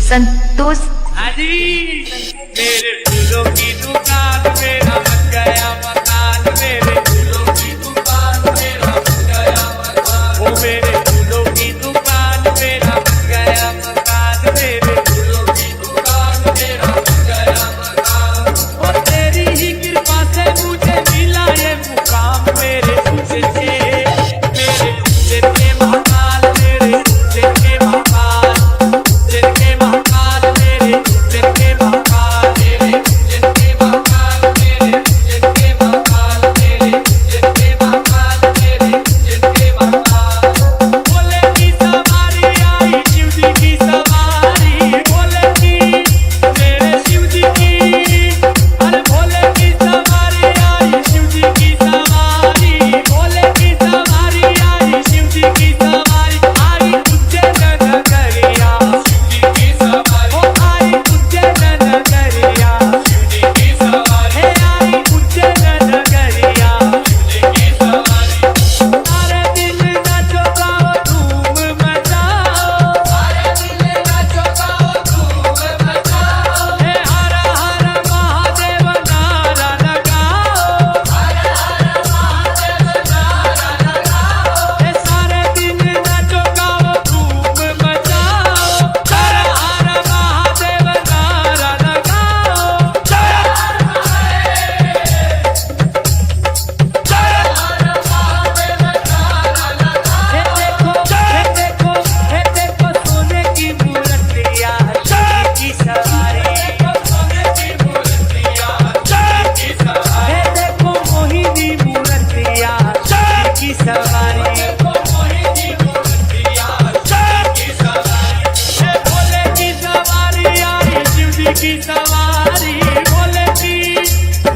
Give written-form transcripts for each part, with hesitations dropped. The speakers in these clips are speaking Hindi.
संतोष। मेरे फूलों की दुकान मेरा बन गया मकान, मेरे फूलों की दुकान मेरा बन गया मकान, ओ मेरे फूलों की दुकान मेरा बन गया मकान, मेरे फूलों की दुकान मेरा बन गया मकान। और तेरी ही कृपा से मुझे मिला ये मुकाम, मेरे तुझसे महाकाल, मेरे तुझसे महाकाल, जिनके महाकाल मेरे जिनके महाकाल, मेरे जिनके महाकाल, मेरे जिनके महाकाल, मेरे जिनके महाकाल, मेरे जिनके महाकाल। भोले की सवारी आई शिव जी की सवारी, भोले की मेरे शिव जी की, अरे भोले की सवारी आई शिव जी की सवारी, भोले की सवारी आई शिव जी की सवारी, आई उज्जैन नगरिया शिव जी की सवारी, ओ आई उज्जैन नगरिया शिव जी की सवारी, हे आई उज्जैन नगरिया शिव जी की सवारी। सारे दिन नाचो गाओ धूम मचाओ, सारे दिन नाचो गाओ धूम मचाओ, हे हर हर महादेव नारा लगाओ, हर हर महादेव नारा लगाओ, हे सारे दिन नाचो गाओ धूम मचाओ, हर हर महादेव नारा लगाओ, जय हर महादेव, जय हर महादेव नारा लगाओ। हे देखो सोने की मूर्तियाँ शिव की सवारी, सोने की मूर्तियाँ शिव की सवारी, हे देखो मोहिनी मूर्तियाँ शिव की सवारी, देखो मोहिनी मूर्तियाँ शिव की सवारी, हे भोले की सवारी आई शिव जी की सवारी, भोले की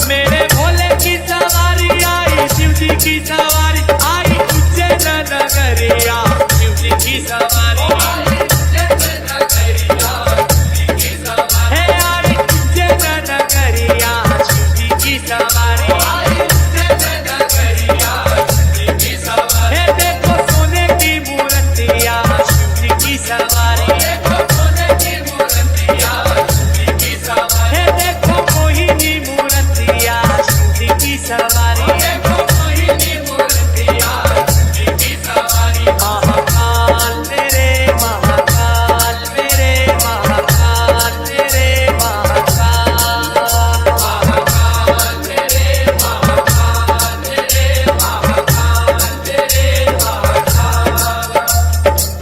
मेरे भोले की सवारी आई शिव जी की सवारी, आई उज्जैन नगरिया शिव जी की सवारी, आई उज्जैन नगरिया शिव जी की सवारी, हे आई उज्जैन नगरिया शिव जी की सवारी, आई उज्जैन नगरिया शिव जी की सवारी, हे देखो सोने की मूर्तियाँ शिव जी की सवारी, देखो सोने की मूर्तियाँ शिव जी की सवारी, हे देखो मोहिनी मूर्तियाँ शिव जी की सवारी, देखो मोहिनी मूर्तियाँ शिव जी की सवारी। महाकाल मेरे महाकाल, मेरे महाकाल, मेरे महाकाल, महाकाल मेरे महाकाल, मेरे महाकाल, मेरे महाकाल।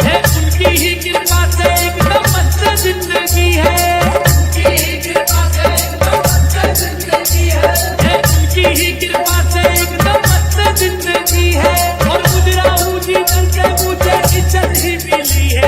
है उनकी ही कृपा से एकदम मस्त जिंदगी है, उनकी ही कृपा से एकदम मस्त जिंदगी है, उनकी ही कृपा से एकदम मस्त जिंदगी है, और मुजरा हूँ जीवन से मुझे इज्जत ही मिली है।